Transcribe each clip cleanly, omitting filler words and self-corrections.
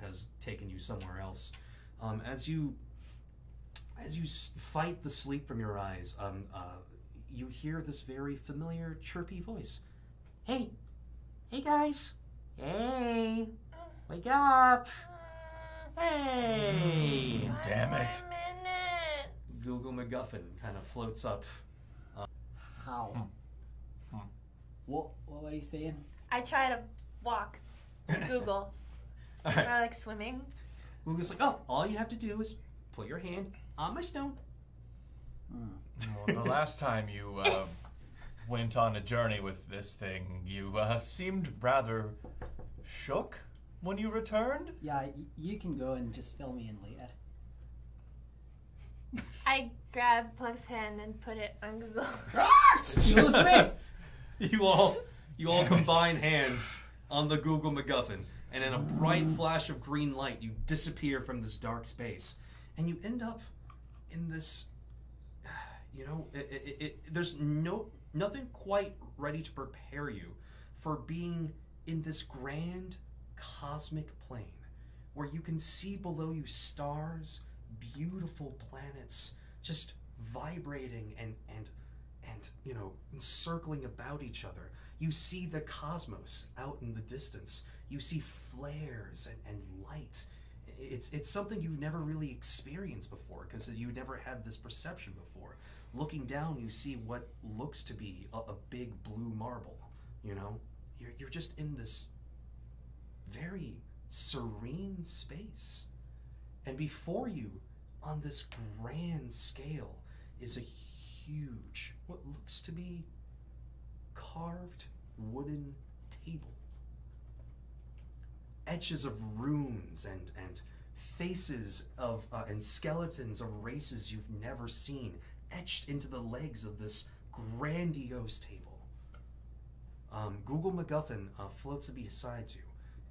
has taken you somewhere else. As you fight the sleep from your eyes, you hear this very familiar, chirpy voice. Hey guys, hey, wake up, hey. Damn it. Google MacGuffin kind of floats up. How? What are you saying? I try to walk to Google. All right. I like swimming. Google's like, oh, all you have to do is put your hand on my stone. Well, the last time you went on a journey with this thing, you seemed rather shook when you returned. Yeah, you can go and just fill me in later. I grab Plug's hand and put it on Google. Excuse me! You all combine hands on the Google MacGuffin, and in a bright flash of green light, you disappear from this dark space, and you end up in this. There's nothing quite ready to prepare you for being in this grand cosmic plane, where you can see below you stars, beautiful planets, just vibrating and encircling about each other. You see the cosmos out in the distance. You see flares and light. It's something you've never really experienced before, because you never had this perception before. Looking down, you see what looks to be a big blue marble. You're just in this very serene space. And before you, on this grand scale, is a huge, what looks to be carved wooden table. Etches of runes and faces of and skeletons of races you've never seen etched into the legs of this grandiose table. Google MacGuffin floats beside you,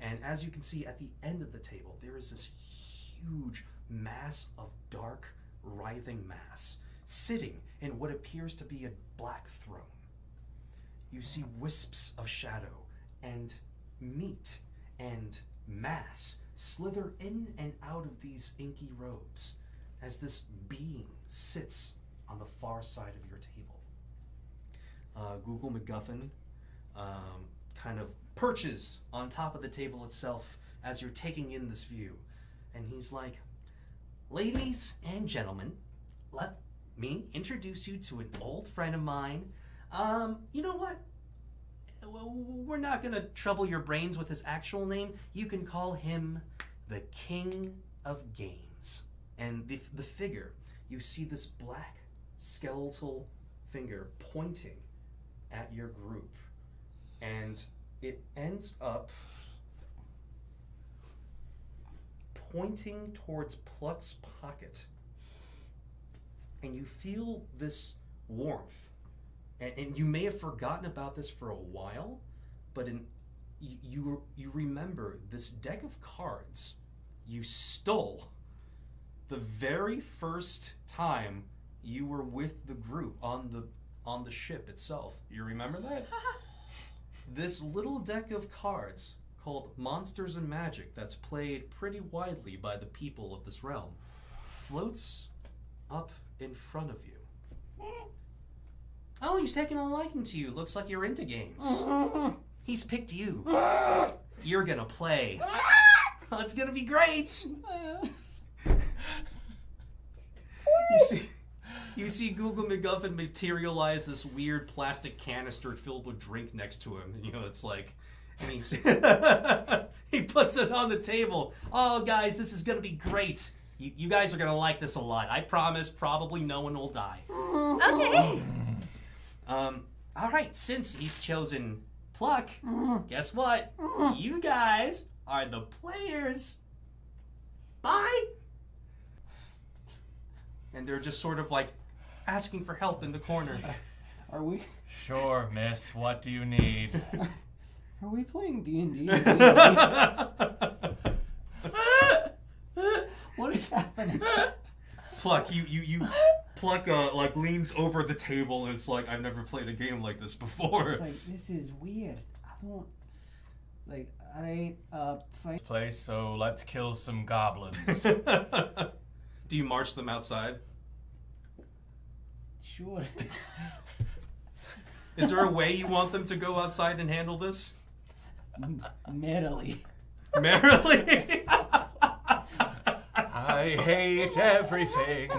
and as you can see at the end of the table, there is this huge mass of dark, writhing mass sitting in what appears to be a black throne. You see wisps of shadow and meat and mass slither in and out of these inky robes as this being sits on the far side of your table. Google MacGuffin kind of perches on top of the table itself as you're taking in this view. And he's like, ladies and gentlemen, let me introduce you to an old friend of mine. You know what? We're not going to trouble your brains with his actual name. You can call him the King of Games. And the figure, you see this black skeletal finger pointing at your group. And it ends up pointing towards Pluck's pocket. And you feel this warmth. And you may have forgotten about this for a while, but you remember this deck of cards you stole the very first time you were with the group on the ship itself. You remember that? This little deck of cards called Monsters and Magic, that's played pretty widely by the people of this realm, floats up in front of you. Oh, he's taking a liking to you. Looks like you're into games. He's picked you. You're gonna play. Oh, it's gonna be great. You see Google MacGuffin materialize this weird plastic canister filled with drink next to him. It's like, and he puts it on the table. Oh, guys, this is gonna be great. You guys are gonna like this a lot. I promise. Probably no one will die. Okay. All right, since he's chosen Pluck, guess what? You guys are the players. Bye. And they're just sort of like asking for help in the corner. Are we? Sure, miss. What do you need? Are we playing D&D? What is happening? Pluck, you Pluck like leans over the table and it's like, I've never played a game like this before. It's like, this is weird. Like, alright, fine. Place, so let's kill some goblins. Do you march them outside? Sure. Is there a way you want them to go outside and handle this? Merrily. Merrily? I hate everything.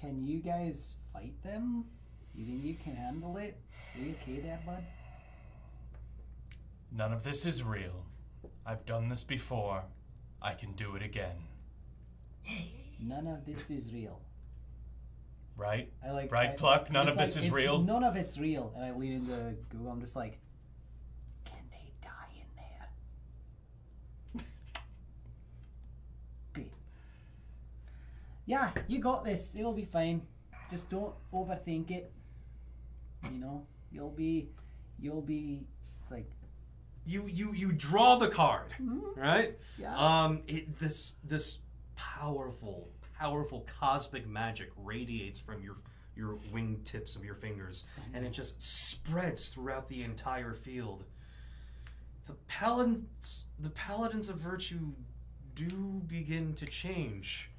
Can you guys fight them? You think you can handle it? Are you okay there, bud? None of this is real. I've done this before. I can do it again. None of this is real. Right? I Right, Pluck? None of just this is it's- real? None of it's real. And I lean into Google. I'm just like, can they die in there? Great. Yeah, you got this. It'll be fine. Just don't overthink it. You know, you'll be. It's like, You draw the card, right? yeah. This powerful cosmic magic radiates from your wingtips of your fingers, and it just spreads throughout the entire field. The paladins of virtue do begin to change.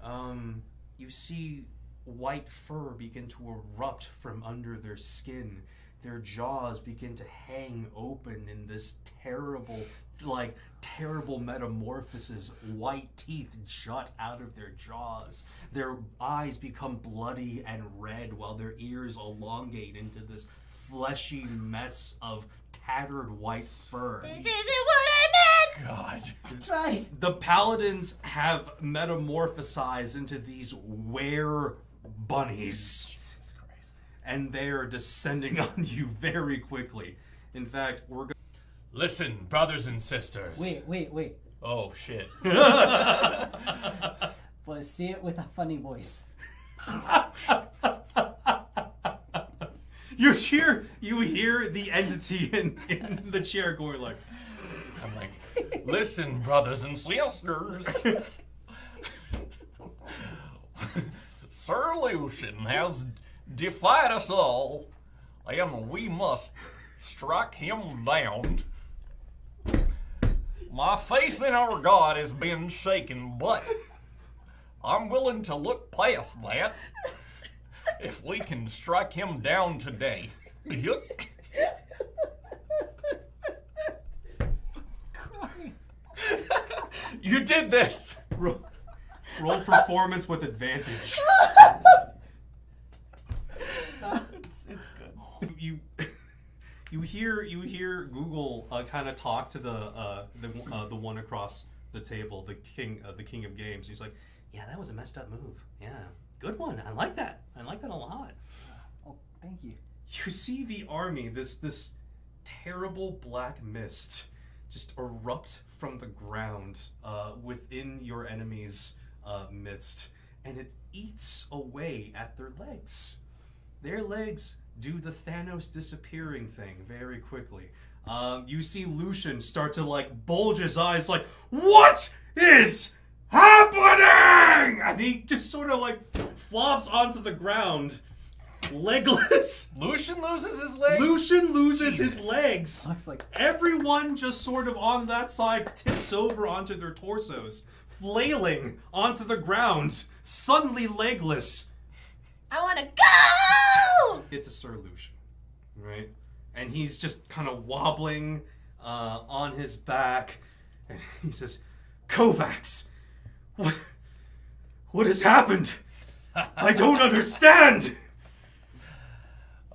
You see white fur begin to erupt from under their skin. Their jaws begin to hang open in this terrible metamorphosis. White teeth jut out of their jaws. Their eyes become bloody and red while their ears elongate into this fleshy mess of tattered white fur. This isn't what I meant! God. That's right. The paladins have metamorphosized into these were bunnies. Jesus Christ. And they are descending on you very quickly. In fact, we're going. Listen, brothers and sisters. Wait. Oh, shit. But say it with a funny voice. You hear the entity in the chair going like. I'm like, listen, brothers and sisters. Sir Lucian has defied us all, and we must strike him down. My faith in our God has been shaken, but I'm willing to look past that if we can strike him down today. You did this! Roll performance with advantage. It's good. You hear Google kind of talk to the one across the table, the king of games. He's like, yeah, that was a messed up move. Yeah, good one. I like that a lot. Oh, thank you. You see the army, this terrible black mist just erupt from the ground within your enemy's midst, and it eats away at their legs. Their legs do the Thanos disappearing thing very quickly. You see Lucian start to like bulge his eyes like, what is happening? And he just sort of like flops onto the ground, legless. Lucian loses his legs? Lucian loses Jesus. his legs. Looks like Everyone just sort of on that side tips over onto their torsos, flailing onto the ground, suddenly legless. I want to go! It's a Sir Lucian, right? And he's just kind of wobbling on his back, and he says, Kovacs, what has happened? I don't understand!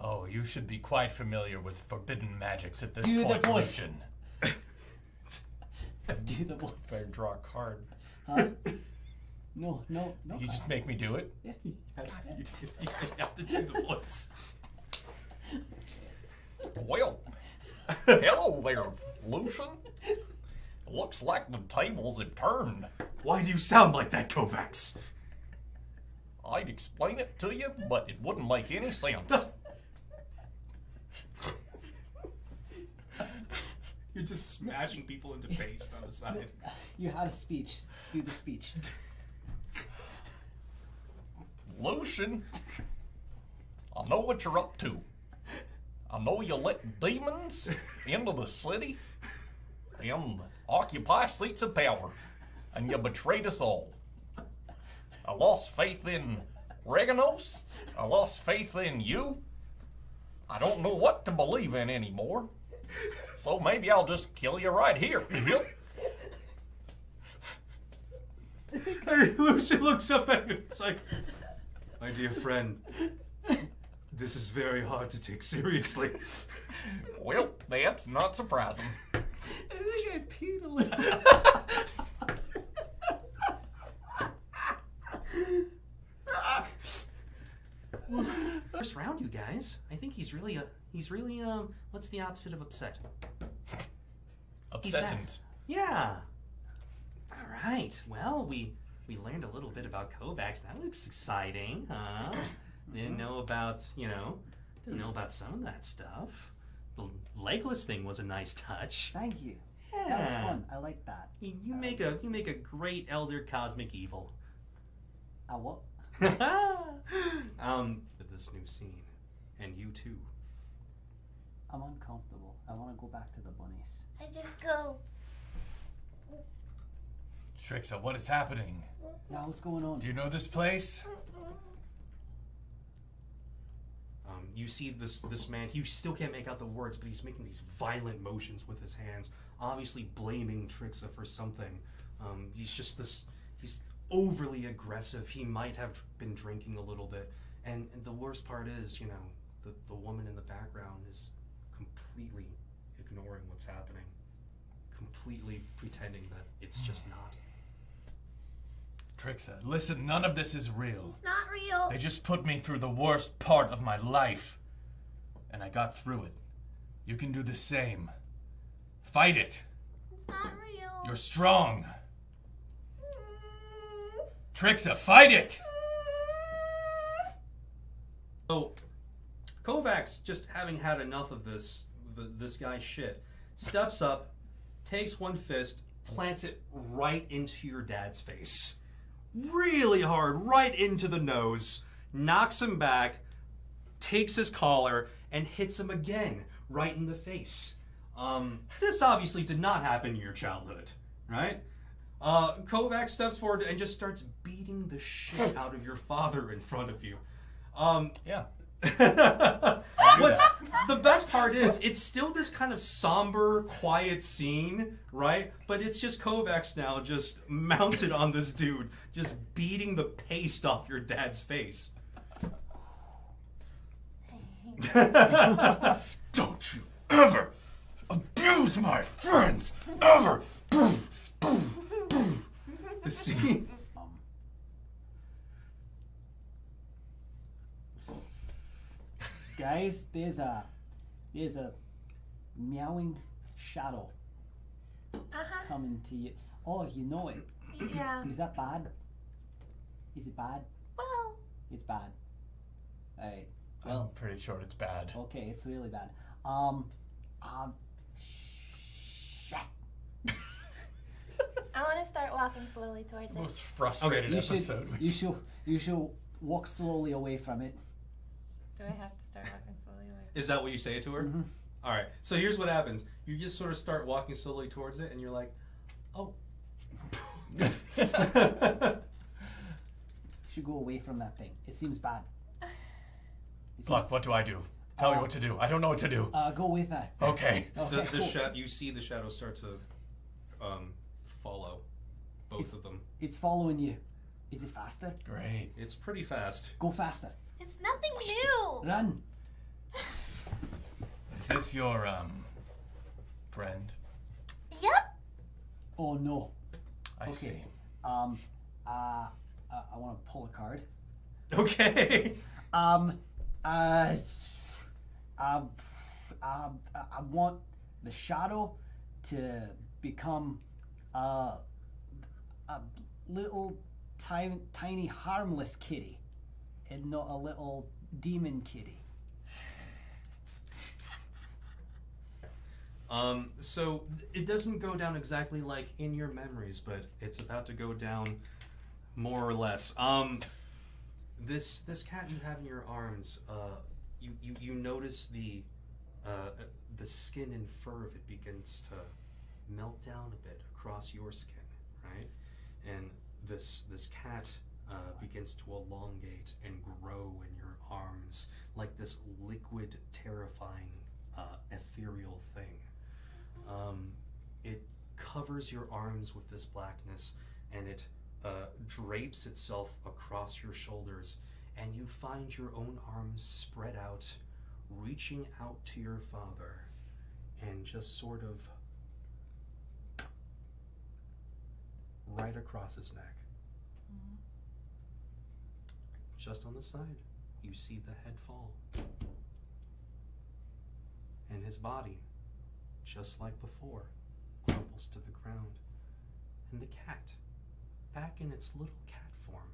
Oh, you should be quite familiar with forbidden magics at this Do the point, voice. Lucian. do the voice. Better draw a card. Huh? No. You just make me do it? Yes, you have to do the voice. Well, hello there, Lucian. Looks like the tables have turned. Why do you sound like that, Kovacs? I'd explain it to you, but it wouldn't make any sense. You're just smashing people into paste on the side. You had a speech. Do the speech. Lucian, I know what you're up to. I know you let demons into the city and occupy seats of power, and you betrayed us all. I lost faith in Reganos. I lost faith in you. I don't know what to believe in anymore. So maybe I'll just kill you right here. Yep. Lucian looks up at him. It's like, my dear friend, this is very hard to take seriously. Well, that's not surprising. I think I peed a little. First round, you guys. I think he's really what's the opposite of upset? Obsessions. Yeah. All right. Well, we learned a little bit about Kovacs. That looks exciting, huh? Didn't know about some of that stuff. The legless thing was a nice touch. Thank you. Yeah. That was fun. I like that. You make a great elder cosmic evil. A what? This new scene, and you too. I'm uncomfortable. I want to go back to the bunnies. I just go. Trixa, what is happening? Yeah, what's going on? Do you know this place? You see this man. He still can't make out the words, but he's making these violent motions with his hands, obviously blaming Trixa for something. He's overly aggressive. He might have been drinking a little bit, and the worst part is, the woman in the background is completely ignoring what's happening, completely pretending that it's just not. Trixa, listen, none of this is real. It's not real. They just put me through the worst part of my life, and I got through it. You can do the same. Fight it. It's not real. You're strong. Trixa, fight it! So, Kovacs, just having had enough of this guy's shit, steps up, takes one fist, plants it right into your dad's face. Really hard, right into the nose, knocks him back, takes his collar, and hits him again, right in the face. This obviously did not happen in your childhood, right? Kovacs steps forward and just starts beating the shit out of your father in front of you. Yeah. What's the best part is it's still this kind of somber, quiet scene, right? But it's just Kovacs now just mounted on this dude, just beating the paste off your dad's face. Don't you ever abuse my friends, ever! The scene. Guys, there's a meowing shadow coming to you. Oh, you know it. Yeah. Is that bad? Is it bad? Well. It's bad. Alright. I'm Well, pretty sure it's bad. okay, it's really bad. Shit. I want to start walking slowly It's towards the it. most frustrated You episode. you should walk slowly away from it. Do I have to start walking slowly away? Is that what you say to her? Mm-hmm. All right. So here's what happens. You just sort of start walking slowly towards it, and you're like, oh. You should go away from that thing. It seems bad. Fluff, what do I do? Tell me what to do. I don't know what to do. Go with that. Okay. Okay, cool. You see the shadows start to follow both of them. It's following you. Is it faster? Great. It's pretty fast. Go faster. It's nothing new. Run. Is this your, friend? Yep. Oh no. I Okay. see. I want to pull a card. Okay. I want the shadow to become a little tiny harmless kitty, and not a little demon kitty. So it doesn't go down exactly like in your memories, but it's about to go down more or less. This cat you have in your arms, you notice the the skin and fur of it begins to melt down a bit across your skin, right? And this cat begins to elongate and grow in your arms like this liquid, terrifying, ethereal thing. It covers your arms with this blackness, and it drapes itself across your shoulders, and you find your own arms spread out, reaching out to your father, and just sort of right across his neck. Just on the side, you see the head fall. And his body, just like before, crumples to the ground. And the cat, back in its little cat form,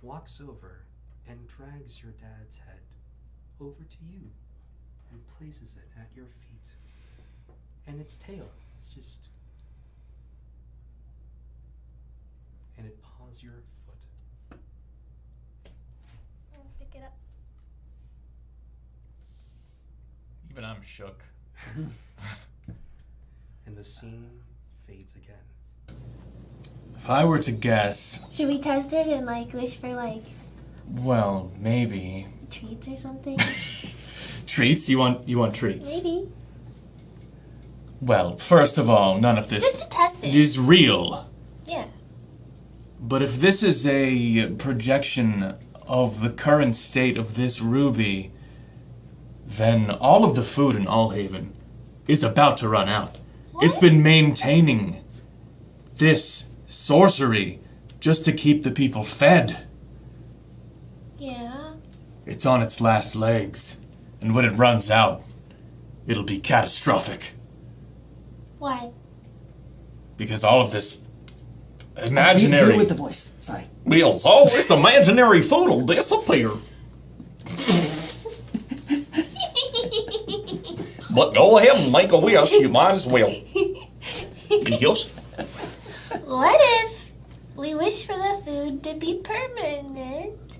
walks over and drags your dad's head over to you and places it at your feet. And its tail is just... and it paws your foot. I'll pick it up. Even I'm shook. And the scene fades again. If I were to guess, Should we test it and wish for well, maybe. treats or something? Treats? You want treats? Maybe. Well, first of all, none of this Just to test it. is real. Yeah. But if this is a projection of the current state of this ruby, then all of the food in Allhaven is about to run out. What? It's been maintaining this sorcery just to keep the people fed. Yeah. It's on its last legs, and when it runs out, it'll be catastrophic. Why? Because all of this Deal imaginary... with the voice. Sorry. Bills, all this imaginary food will disappear. But go ahead and make a wish, you might as well. Yep. What if we wish for the food to be permanent?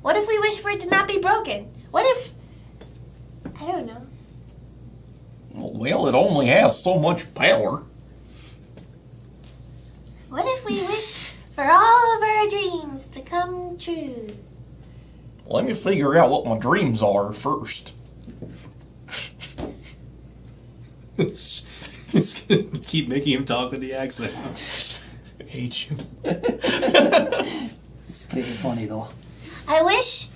What if we wish for it to not be broken? What if... I don't know. Well, it only has so much power. What if we wish for all of our dreams to come true? Let me figure out what my dreams are first. Just gonna keep making him talk with the accent. I hate you. It's pretty funny though. I wish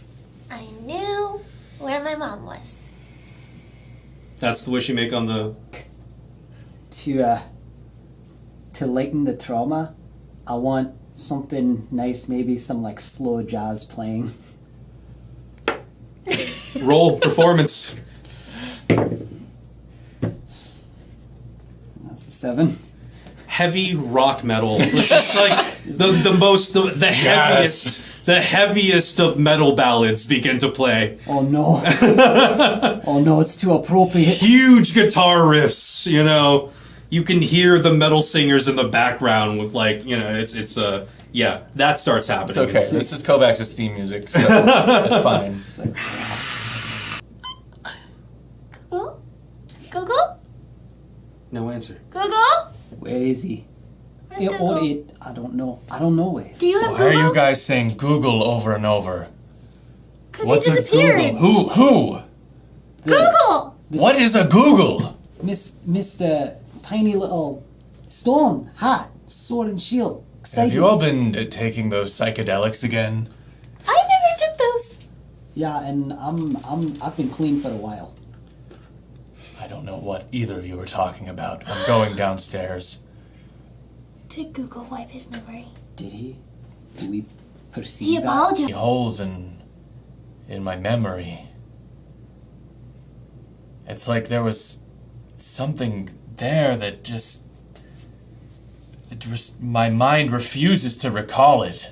I knew where my mom was. That's the wish you make on the... To lighten the trauma, I want something nice, maybe some slow jazz playing. Roll performance. That's a 7. Heavy rock metal. It's just the heaviest of metal ballads begin to play. Oh no. Oh no, it's too appropriate. Huge guitar riffs, you know. You can hear the metal singers in the background with yeah, that starts happening. It's okay. This is Kovacs' theme music, so that's fine. It's like, Google? Google? No answer. Google? where is he? Where's Google? I don't know. I don't know where. Do you have Why are Google? you guys saying Google over and over? Because he What's a disappeared. Google? Who? Google! What is a Google? Mr. Tiny Little Stone, Hat, Sword and Shield. Excited. Have you all been taking those psychedelics again? I never took those. Yeah, and I've been clean for a while. I don't know what either of you are talking about. I'm going downstairs. Did Google wipe his memory? Did he? Do we perceive He that? apologized. Holes in my memory. It's like there was something there that just my mind refuses to recall it.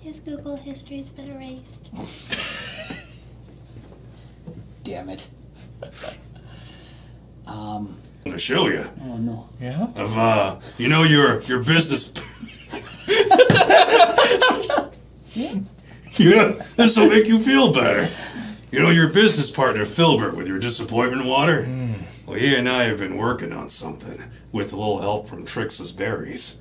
His Google history's been erased. Damn it. I'm gonna show you Oh no. Yeah? of your business. Yeah, this will make you feel better. You know your business partner, Filbert, with your disappointment water? Well, he and I have been working on something, with a little help from Trix's berries.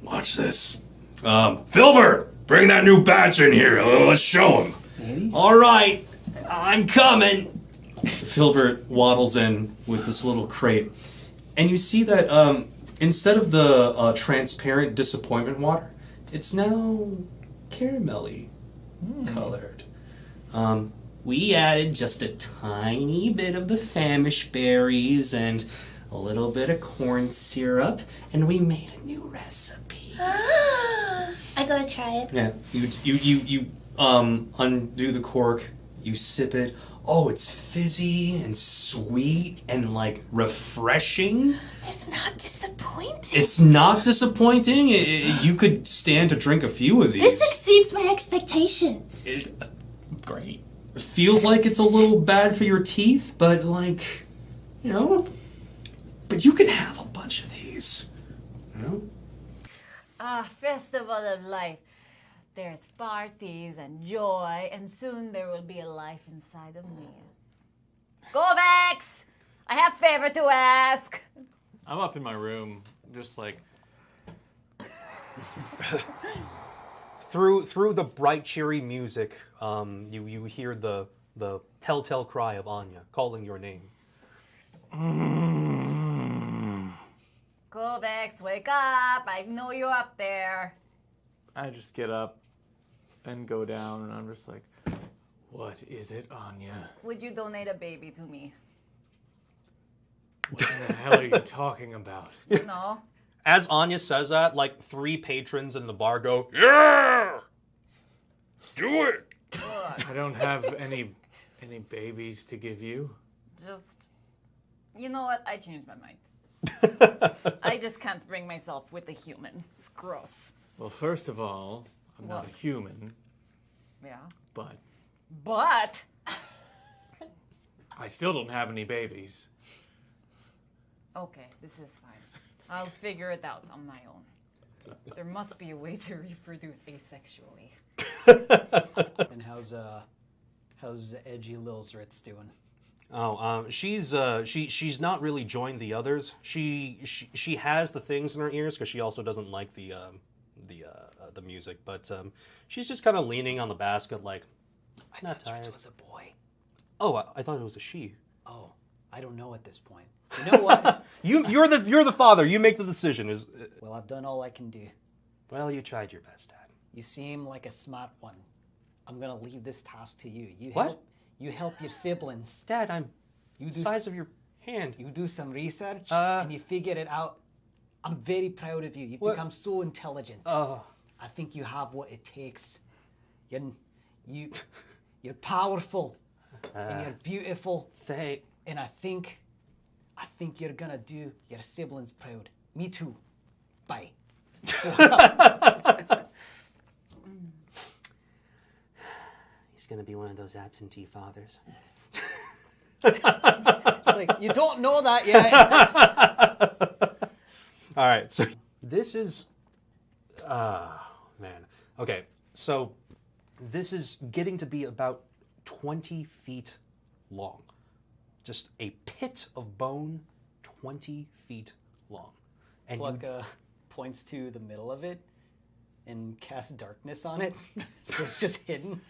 Watch this. Filbert, bring that new batch in here. Let's show him. Berries? All right, I'm coming. Filbert waddles in with this little crate, and you see that instead of the transparent disappointment water, it's now caramelly colored. We added just a tiny bit of the famish berries and a little bit of corn syrup, and we made a new recipe. I gotta try it. Yeah, you undo the cork, you sip it. Oh, it's fizzy and sweet and like refreshing. It's not disappointing. It's not disappointing. You could stand to drink a few of these. This exceeds my expectations. It Great. feels like it's a little bad for your teeth, but like, you know, but you could have a bunch of these. You know? Festival of life. There's parties and joy, and soon there will be a life inside of me. Kovacs! I have a favor to ask. I'm up in my room, just like, Through the bright, cheery music, you hear the telltale cry of Anya calling your name. Kovacs, wake up! I know you're up there. I just get up and go down, and I'm just like, what is it, Anya? Would you donate a baby to me? What the hell are you talking about? No? As Anya says that, like 3 patrons in the bar go, "Yeah! Do it!" I don't have any babies to give you. Just, you know what? I changed my mind. I just can't bring myself with a human. It's gross. Well, first of all, I'm not a What? human, Yeah. but But I still don't have any babies. okay, this is fine. I'll figure it out on my own. There must be a way to reproduce asexually. And how's edgy Lil's Ritz doing? She's not really joined the others. She has the things in her ears because she also doesn't like the music, but she's just kind of leaning on the basket like, I'm not tired. Ritz was a boy. Oh, I thought it was a she. Oh, I don't know at this point. You know what? You're the father. You make the decision. Well, I've done all I can do. Well, you tried your best, Dad. You seem like a smart one. I'm gonna leave this task to you. What? You help your siblings. Dad, I'm You the do size of your hand. You do some research Uh, and you figure it out. I'm very proud of you. You've What? become so intelligent. Oh, I think you have what it takes. You're powerful and you're beautiful. And I think you're gonna do your siblings proud. Me too. Bye. he's gonna be one of those absentee fathers. It's like, you don't know that yet. All right, so this is, man. Okay, so this is getting to be about 20 feet long. Just a pit of bone, 20 feet long. And Pluck points to the middle of it and casts darkness on it. So it's just hidden.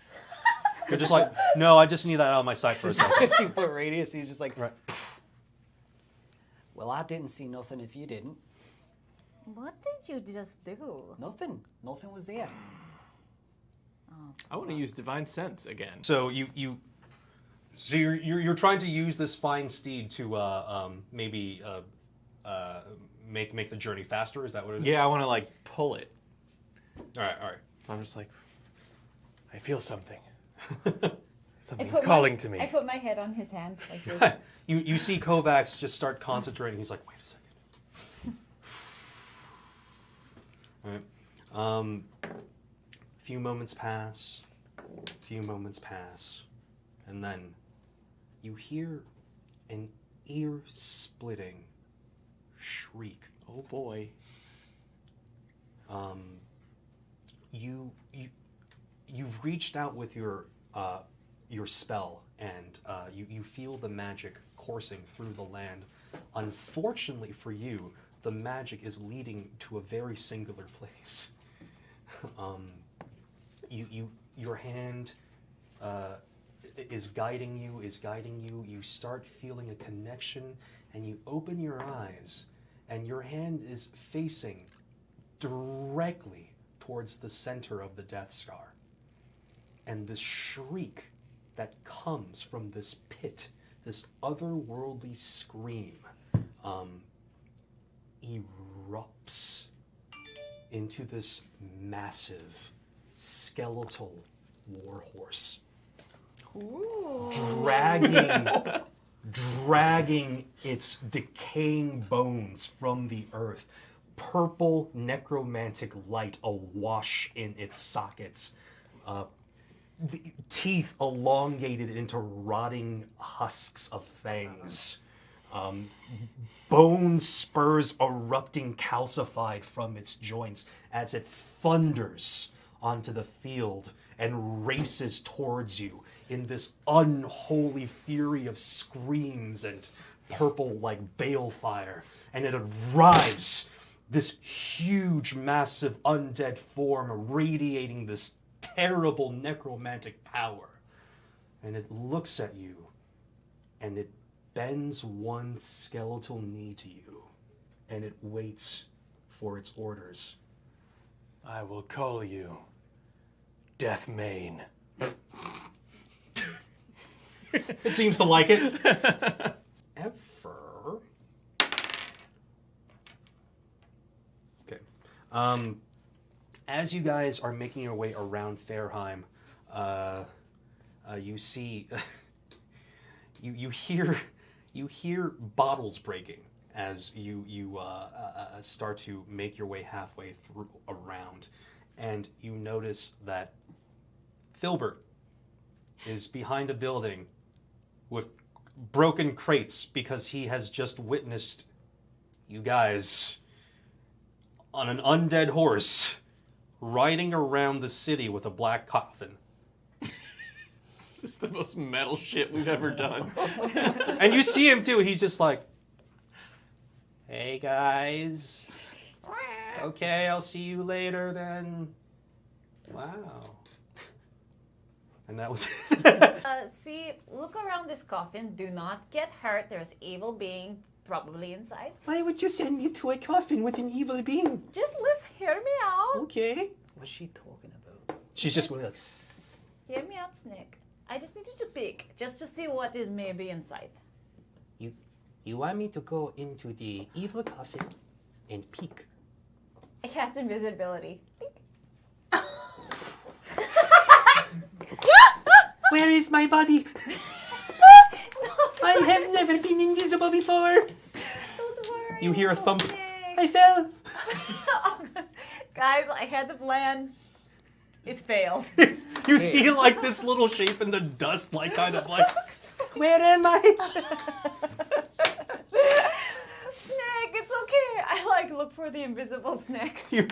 you're just like, no, I just need that out of my sight for a second. 50-foot radius. He's just like, Right. well, I didn't see nothing if you didn't. What did you just do? Nothing. Nothing was there. I want to use divine sense again. So so you're trying to use this fine steed to maybe make the journey faster. Is that what it is? Yeah, I want to like pull it. All right. I'm just like, I feel something. I Something's put calling to me. I put my head on his hand like this. You see Kovacs just start concentrating. He's like, wait a second. All right. Few moments pass. And then you hear an ear-splitting shriek. Oh boy. You reached out with your spell, and you feel the magic coursing through the land. Unfortunately for you, the magic is leading to a very singular place. Your hand is guiding you. You start feeling a connection, and you open your eyes, and your hand is facing directly towards the center of the Death Star. And this shriek that comes from this pit, this otherworldly scream, erupts into this massive skeletal warhorse. Dragging its decaying bones from the earth, purple necromantic light awash in its sockets, the teeth elongated into rotting husks of fangs, bone spurs erupting calcified from its joints as it thunders onto the field and races towards you in this unholy fury of screams and purple like balefire. And it arrives, this huge, massive undead form radiating this terrible necromantic power. And it looks at you, and it bends one skeletal knee to you, and it waits for its orders. I will call you Deathmane. It seems to like it. Ever. Okay. As you guys are making your way around Fairheim, you see, you hear bottles breaking as you start to make your way halfway through around, and you notice that Filbert is behind a building with broken crates because he has just witnessed you guys on an undead horse riding around the city with a black coffin. This is the most metal shit we've ever done. And you see him too. He's just like, hey guys. Okay, I'll see you later then. Wow. And that was See, look around this coffin. Do not get hurt. There's evil being probably inside. Why would you send me to a coffin with an evil being? Just let's hear me out. Okay. What's she talking about? She's just going like, Hear me out, Snake. I just need you to peek, just to see what is maybe inside. You want me to go into the evil coffin and peek? I cast invisibility. Where is my body? I have never been invisible before. Don't worry. You hear a thump. Snake. I fell. Guys, I had the plan. It failed. You see like this little shape in the dust, like kind of like, where am I? Snake, it's okay. I like look for the invisible snake. You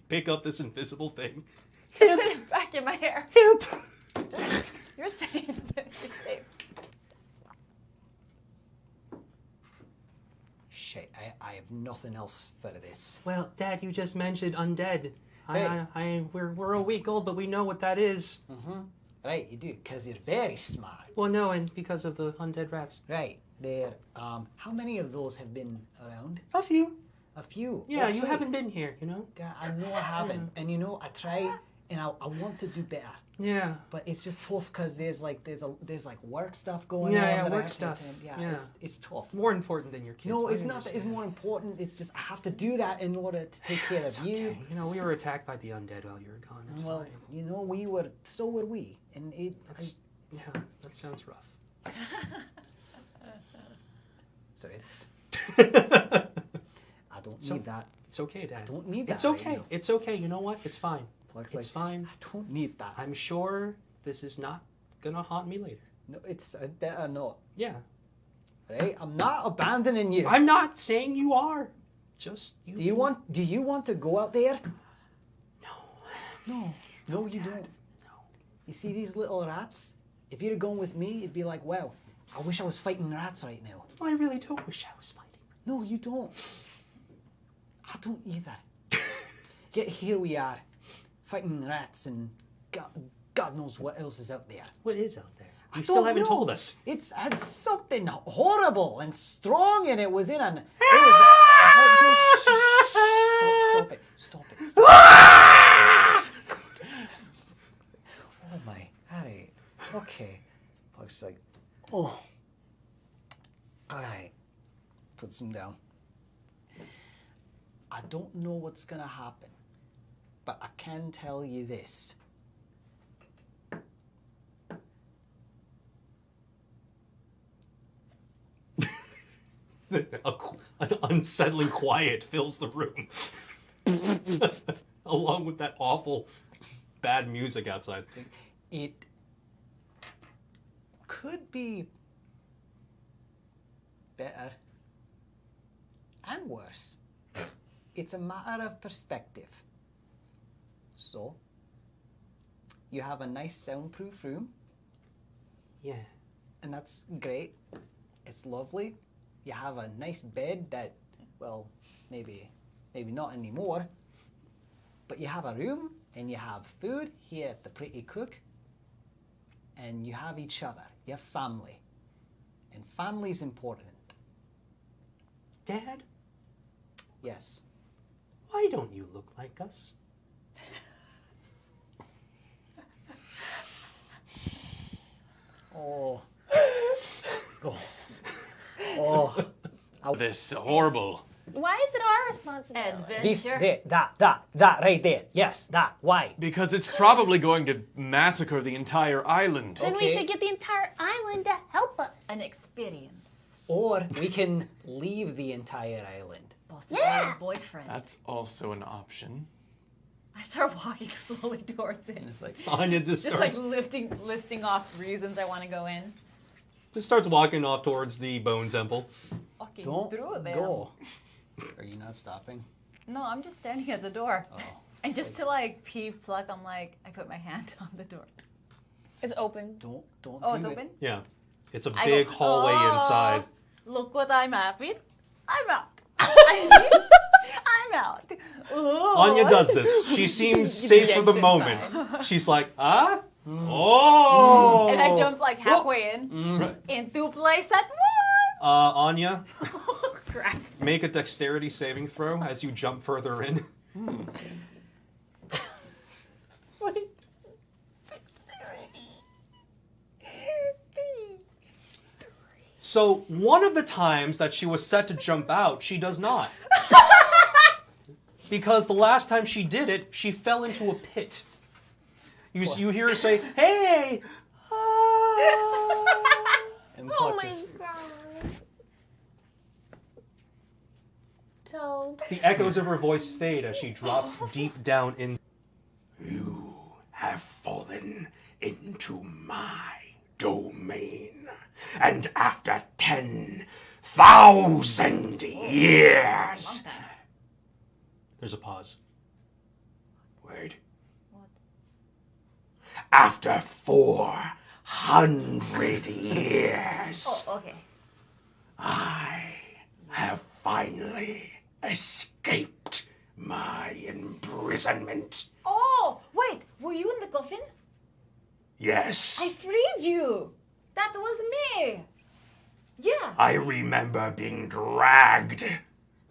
pick up this invisible thing. Put it back in my hair. Help! You're safe. You're safe. Shit, I have nothing else for this. Well, Dad, you just mentioned undead. Hey. We're a week old, but we know what that is. Mm-hmm. Right, you do, because you're very smart. Well, no, and because of the undead rats. Right, there. How many of those have been around? A few. A few. Yeah, Okay. you haven't been here, you know? God, I know I haven't, and you know I try, and I want to do better. Yeah. But it's just tough because there's like work stuff going on. Yeah, that I work have to stuff. attend. Yeah. It's tough. More important than your kids. No, I it's not that it's understand. more important. It's just I have to do that in order to take care of you. Okay. You know, we were attacked by the undead while you were gone. It's Well, fine. you know, so were we, and Yeah, that sounds rough. so it's. I don't So- need that. It's okay, Dad. I don't need that. It's right okay. now. It's okay. You know what? It's fine. Flex, It's fine. I don't need that. I'm sure this is not gonna haunt me later. No, it's better not. Yeah. Right? I'm not abandoning you. I'm not saying you are. Just you. Do you want to go out there? No. No, you don't. No. You see these little rats? If you'd have gone with me, it'd be like, wow, I wish I was fighting rats right now. I really don't wish I was fighting. No, you don't. I don't either. Yet here we are, fighting rats and God knows what else is out there. What is out there? You still haven't told us. It's had something horrible and strong, and it was in an. Stop it! Stop it! Oh my, Harry. Okay. Looks like. Oh. All right. Puts him down. I don't know what's gonna happen, but I can tell you this. An unsettling quiet fills the room. Along with that awful bad music outside. It could be better and worse. It's a matter of perspective. So, you have a nice soundproof room. Yeah. And that's great. It's lovely. You have a nice bed that, well, maybe not anymore. But you have a room and you have food here at the Pretty Cook. And you have each other. You have family. And family's important. Dad? Yes. Why don't you look like us? Oh. Oh. This horrible. Why is it our responsibility? This, that right there. Yes, that. Why? Because it's probably going to massacre the entire island. Then we should get the entire island to help us. An experience. Or we can leave the entire island. Possibly Yeah. a boyfriend. That's also an option. I start walking slowly towards it. It's like, Anya just Just starts, listing off reasons I want to go in. just starts walking off towards the bone temple. Walking don't through them. go. Are you not stopping? No, I'm just standing at the door. Oh. And just to like peeve pluck, I'm like, I put my hand on the door. It's open. Don't Oh, do it's it. open? Yeah. It's a I big go, hallway "Oh, inside. Look what I'm at with. I'm out. I'm out. Ooh. Anya does this. She seems safe for the Yanked moment. inside. She's like, ah? Oh! And I jump like halfway into place at once. Anya, Crap. make a dexterity saving throw as you jump further in. Wait. So one of the times that she was set to jump out, she does not. Because the last time she did it, she fell into a pit. You hear her say, hey! And Oh pluck my this. god. So, The echoes of her voice fade as she drops deep down in. You have fallen into my domain. And after 10,000 years. There's a pause. Wait. What? After 400 years, Oh, okay. I have finally escaped my imprisonment. Oh, wait. Were you in the coffin? Yes, I freed you. That was me. Yeah. I remember being dragged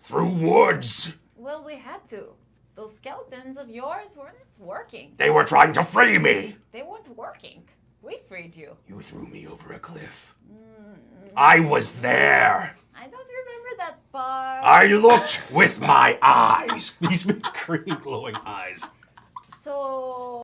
through woods. Well, we had to. Those skeletons of yours weren't working. They were trying to free me. They weren't working. We freed you. You threw me over a cliff. I was there. I don't remember that part. I looked with my eyes. These green glowing eyes. So